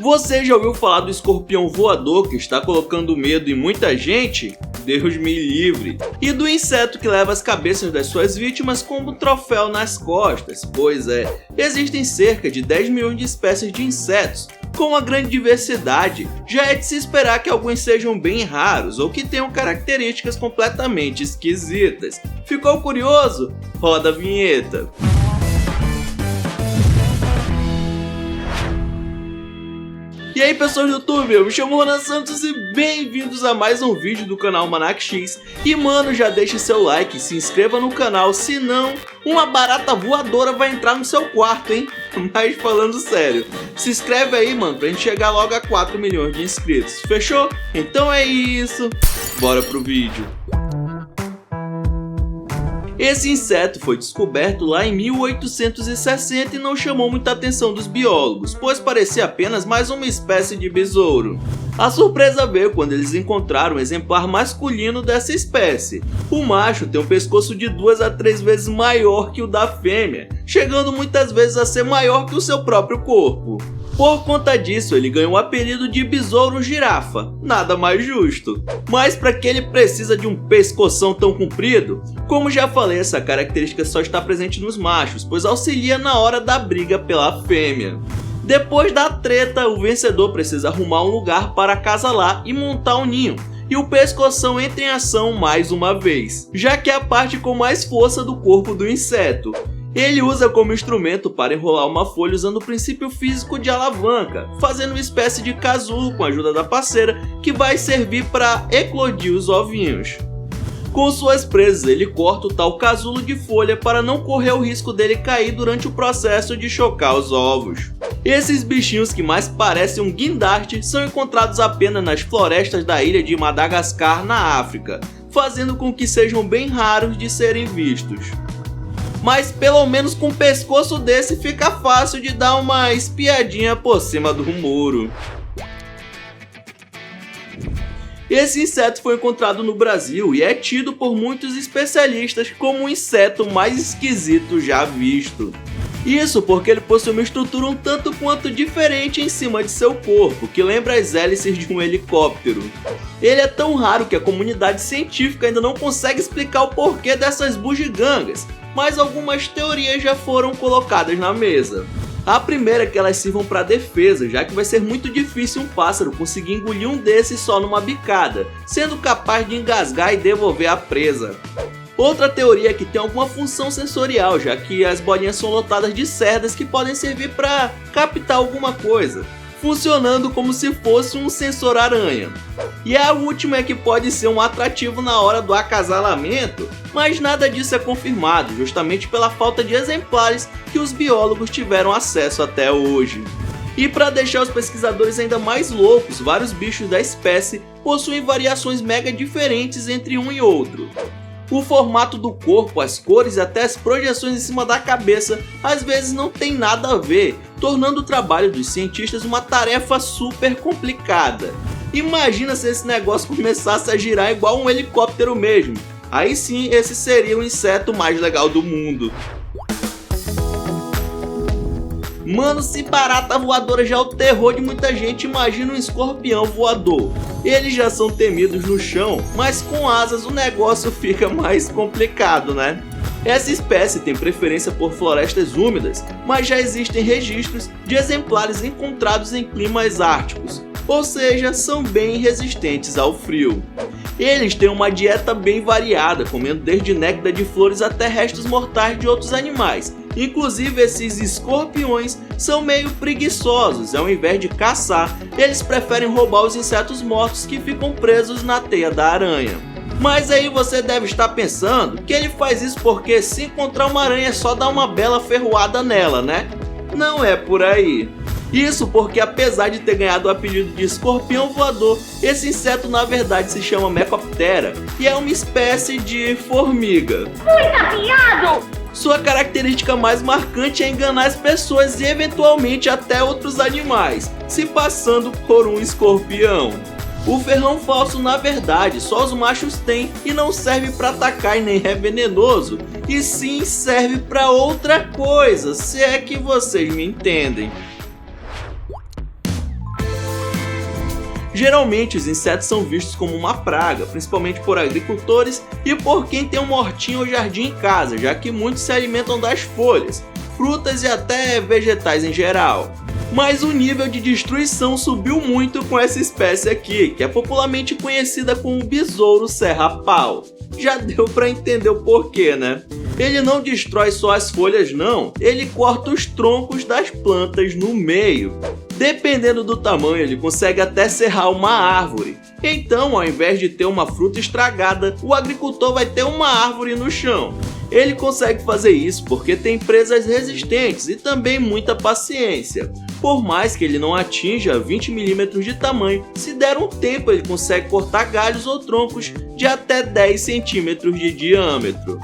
Você já ouviu falar do escorpião voador que está colocando medo em muita gente? Deus me livre! E do inseto que leva as cabeças das suas vítimas como troféu nas costas? Pois é, existem cerca de 10 milhões de espécies de insetos. Com uma grande diversidade, já é de se esperar que alguns sejam bem raros ou que tenham características completamente esquisitas. Ficou curioso? Roda a vinheta! E aí pessoal do YouTube, eu me chamo Ronan Santos e bem-vindos a mais um vídeo do canal Almanac X. E mano, já deixe seu like e se inscreva no canal, senão uma barata voadora vai entrar no seu quarto, hein? Mas falando sério, se inscreve aí mano, pra gente chegar logo a 4 milhões de inscritos, fechou? Então é isso, bora pro vídeo. Esse inseto foi descoberto lá em 1860 e não chamou muita atenção dos biólogos, pois parecia apenas mais uma espécie de besouro. A surpresa veio quando eles encontraram um exemplar masculino dessa espécie. O macho tem um pescoço de 2 a 3 vezes maior que o da fêmea, chegando muitas vezes a ser maior que o seu próprio corpo. Por conta disso, ele ganhou o apelido de besouro girafa, nada mais justo. Mas para que ele precisa de um pescoção tão comprido? Como já falei, essa característica só está presente nos machos, pois auxilia na hora da briga pela fêmea. Depois da treta, o vencedor precisa arrumar um lugar para acasalar e montar um ninho, e o pescoção entra em ação mais uma vez, já que é a parte com mais força do corpo do inseto. Ele usa como instrumento para enrolar uma folha usando o princípio físico de alavanca, fazendo uma espécie de casulo com a ajuda da parceira que vai servir para eclodir os ovinhos. Com suas presas, ele corta o tal casulo de folha para não correr o risco dele cair durante o processo de chocar os ovos. Esses bichinhos que mais parecem um guindaste são encontrados apenas nas florestas da ilha de Madagascar, na África, fazendo com que sejam bem raros de serem vistos. Mas pelo menos com um pescoço desse fica fácil de dar uma espiadinha por cima do muro. Esse inseto foi encontrado no Brasil e é tido por muitos especialistas como o inseto mais esquisito já visto. Isso porque ele possui uma estrutura um tanto quanto diferente em cima de seu corpo, que lembra as hélices de um helicóptero. Ele é tão raro que a comunidade científica ainda não consegue explicar o porquê dessas bugigangas, mas algumas teorias já foram colocadas na mesa. A primeira é que elas sirvam para defesa, já que vai ser muito difícil um pássaro conseguir engolir um desses só numa bicada, sendo capaz de engasgar e devolver a presa. Outra teoria é que tem alguma função sensorial, já que as bolinhas são lotadas de cerdas que podem servir para captar alguma coisa, funcionando como se fosse um sensor aranha. E a última é que pode ser um atrativo na hora do acasalamento, mas nada disso é confirmado, justamente pela falta de exemplares que os biólogos tiveram acesso até hoje. E para deixar os pesquisadores ainda mais loucos, vários bichos da espécie possuem variações mega diferentes entre um e outro. O formato do corpo, as cores e até as projeções em cima da cabeça às vezes não tem nada a ver, tornando o trabalho dos cientistas uma tarefa super complicada. Imagina se esse negócio começasse a girar igual um helicóptero mesmo. Aí sim, esse seria o inseto mais legal do mundo. Mano, se barata voadora já é o terror de muita gente, imagina um escorpião voador. Eles já são temidos no chão, mas com asas o negócio fica mais complicado, né? Essa espécie tem preferência por florestas úmidas, mas já existem registros de exemplares encontrados em climas árticos, ou seja, são bem resistentes ao frio. Eles têm uma dieta bem variada, comendo desde néctar de flores até restos mortais de outros animais. Inclusive esses escorpiões são meio preguiçosos, ao invés de caçar, eles preferem roubar os insetos mortos que ficam presos na teia da aranha. Mas aí você deve estar pensando que ele faz isso porque se encontrar uma aranha é só dar uma bela ferroada nela, né? Não é por aí. Isso porque apesar de ter ganhado o apelido de escorpião voador, esse inseto na verdade se chama Mecoptera e é uma espécie de formiga. Muito afiado! Sua característica mais marcante é enganar as pessoas e eventualmente até outros animais, se passando por um escorpião. O ferrão falso na verdade só os machos têm e não serve para atacar e nem é venenoso, e sim serve para outra coisa, se é que vocês me entendem. Geralmente os insetos são vistos como uma praga, principalmente por agricultores e por quem tem um hortinho ou jardim em casa, já que muitos se alimentam das folhas, frutas e até vegetais em geral. Mas o nível de destruição subiu muito com essa espécie aqui, que é popularmente conhecida como besouro serra-pau. Já deu pra entender o porquê, né? Ele não destrói só as folhas não, ele corta os troncos das plantas no meio. Dependendo do tamanho, ele consegue até serrar uma árvore. Então, ao invés de ter uma fruta estragada, o agricultor vai ter uma árvore no chão. Ele consegue fazer isso porque tem presas resistentes e também muita paciência. Por mais que ele não atinja 20 mm de tamanho, se der um tempo ele consegue cortar galhos ou troncos de até 10 cm de diâmetro.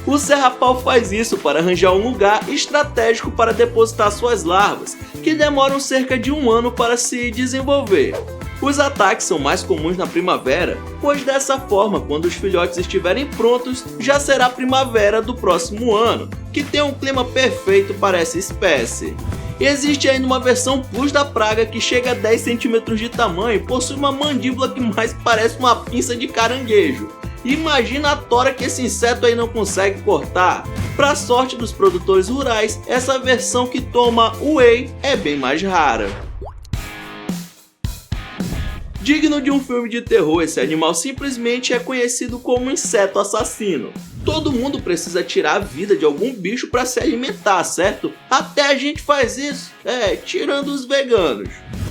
O serra-pau faz isso para arranjar um lugar estratégico para depositar suas larvas, que demoram cerca de 1 ano para se desenvolver. Os ataques são mais comuns na primavera, pois dessa forma, quando os filhotes estiverem prontos, já será primavera do próximo ano, que tem um clima perfeito para essa espécie. Existe ainda uma versão plus da praga que chega a 10 cm de tamanho e possui uma mandíbula que mais parece uma pinça de caranguejo. Imagina a tora que esse inseto aí não consegue cortar. Para sorte dos produtores rurais, essa versão que toma whey é bem mais rara. Digno de um filme de terror, esse animal simplesmente é conhecido como inseto assassino. Todo mundo precisa tirar a vida de algum bicho para se alimentar, certo? Até a gente faz isso, tirando os veganos.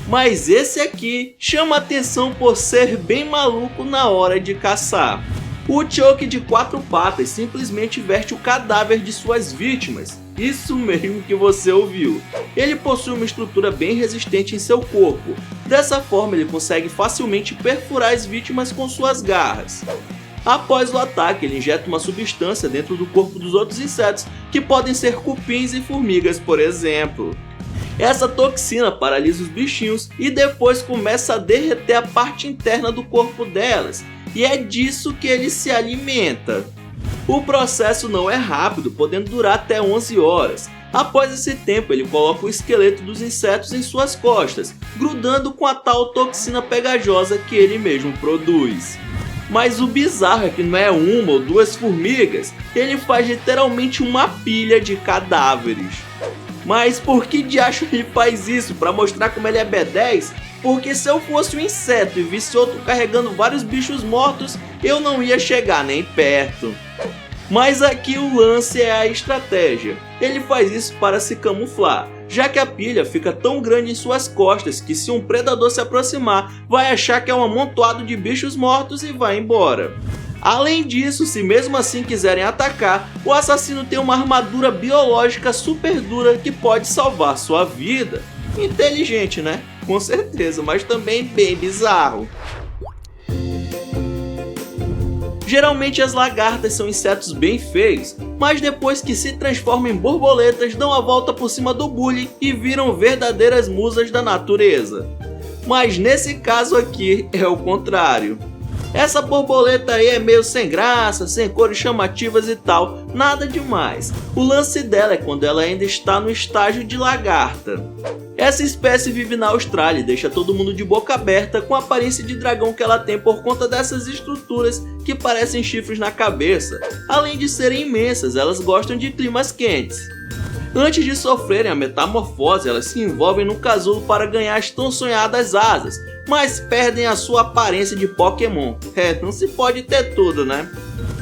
Mas esse aqui chama atenção por ser bem maluco na hora de caçar. O choke de 4 patas simplesmente verte o cadáver de suas vítimas. Isso mesmo que você ouviu. Ele possui uma estrutura bem resistente em seu corpo. Dessa forma ele consegue facilmente perfurar as vítimas com suas garras. Após o ataque, ele injeta uma substância dentro do corpo dos outros insetos, que podem ser cupins e formigas, por exemplo. Essa toxina paralisa os bichinhos e depois começa a derreter a parte interna do corpo delas, e é disso que ele se alimenta. O processo não é rápido, podendo durar até 11 horas. Após esse tempo, ele coloca o esqueleto dos insetos em suas costas, grudando com a tal toxina pegajosa que ele mesmo produz. Mas o bizarro é que não é uma ou duas formigas, ele faz literalmente uma pilha de cadáveres. Mas por que diacho ele faz isso? Para mostrar como ele é B10? Porque se eu fosse um inseto e visse outro carregando vários bichos mortos, eu não ia chegar nem perto. Mas aqui o lance é a estratégia. Ele faz isso para se camuflar, já que a pilha fica tão grande em suas costas que se um predador se aproximar, vai achar que é um amontoado de bichos mortos e vai embora. Além disso, se mesmo assim quiserem atacar, o assassino tem uma armadura biológica super dura que pode salvar sua vida. Inteligente, né? Com certeza, mas também bem bizarro. Geralmente as lagartas são insetos bem feios, mas depois que se transformam em borboletas, dão a volta por cima do bullying e viram verdadeiras musas da natureza. Mas nesse caso aqui é o contrário. Essa borboleta aí é meio sem graça, sem cores chamativas e tal, nada demais. O lance dela é quando ela ainda está no estágio de lagarta. Essa espécie vive na Austrália e deixa todo mundo de boca aberta com a aparência de dragão que ela tem por conta dessas estruturas que parecem chifres na cabeça. Além de serem imensas, elas gostam de climas quentes. Antes de sofrerem a metamorfose, elas se envolvem no casulo para ganhar as tão sonhadas asas, mas perdem a sua aparência de Pokémon. Não se pode ter tudo, né?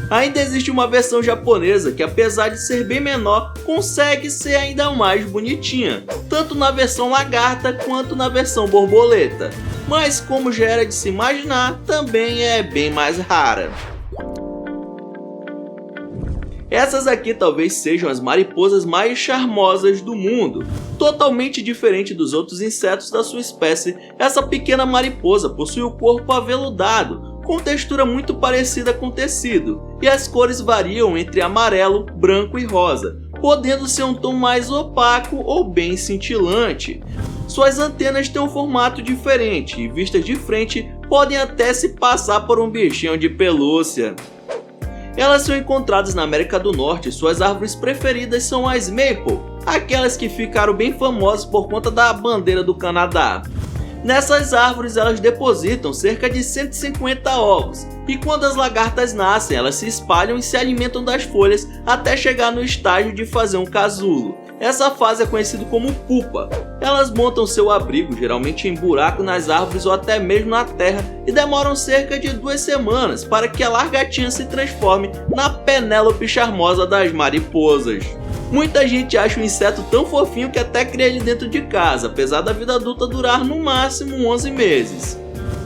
Ainda existe uma versão japonesa que, apesar de ser bem menor, consegue ser ainda mais bonitinha, tanto na versão lagarta quanto na versão borboleta. Mas como já era de se imaginar, também é bem mais rara. Essas aqui talvez sejam as mariposas mais charmosas do mundo. Totalmente diferente dos outros insetos da sua espécie, essa pequena mariposa possui o corpo aveludado, com textura muito parecida com tecido, e as cores variam entre amarelo, branco e rosa, podendo ser um tom mais opaco ou bem cintilante. Suas antenas têm um formato diferente e, vistas de frente, podem até se passar por um bichinho de pelúcia. Elas são encontradas na América do Norte e suas árvores preferidas são as maple, aquelas que ficaram bem famosas por conta da bandeira do Canadá. Nessas árvores elas depositam cerca de 150 ovos, e quando as lagartas nascem elas se espalham e se alimentam das folhas até chegar no estágio de fazer um casulo. Essa fase é conhecida como pupa. Elas montam seu abrigo, geralmente em buraco nas árvores ou até mesmo na terra, e demoram cerca de 2 semanas para que a largatinha se transforme na Penélope charmosa das mariposas. Muita gente acha o inseto tão fofinho que até cria ele dentro de casa, apesar da vida adulta durar no máximo 11 meses.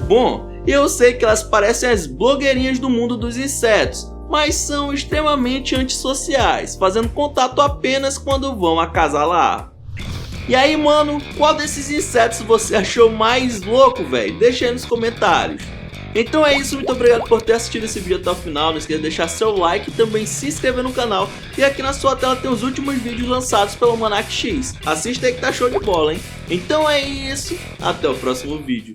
Bom, eu sei que elas parecem as blogueirinhas do mundo dos insetos, mas são extremamente antissociais, fazendo contato apenas quando vão acasalar. E aí, mano, qual desses insetos você achou mais louco, velho? Deixa aí nos comentários. Então é isso, muito obrigado por ter assistido esse vídeo até o final, não esqueça de deixar seu like e também se inscrever no canal. E aqui na sua tela tem os últimos vídeos lançados pelo Almanac X. Assista aí que tá show de bola, hein? Então é isso, até o próximo vídeo.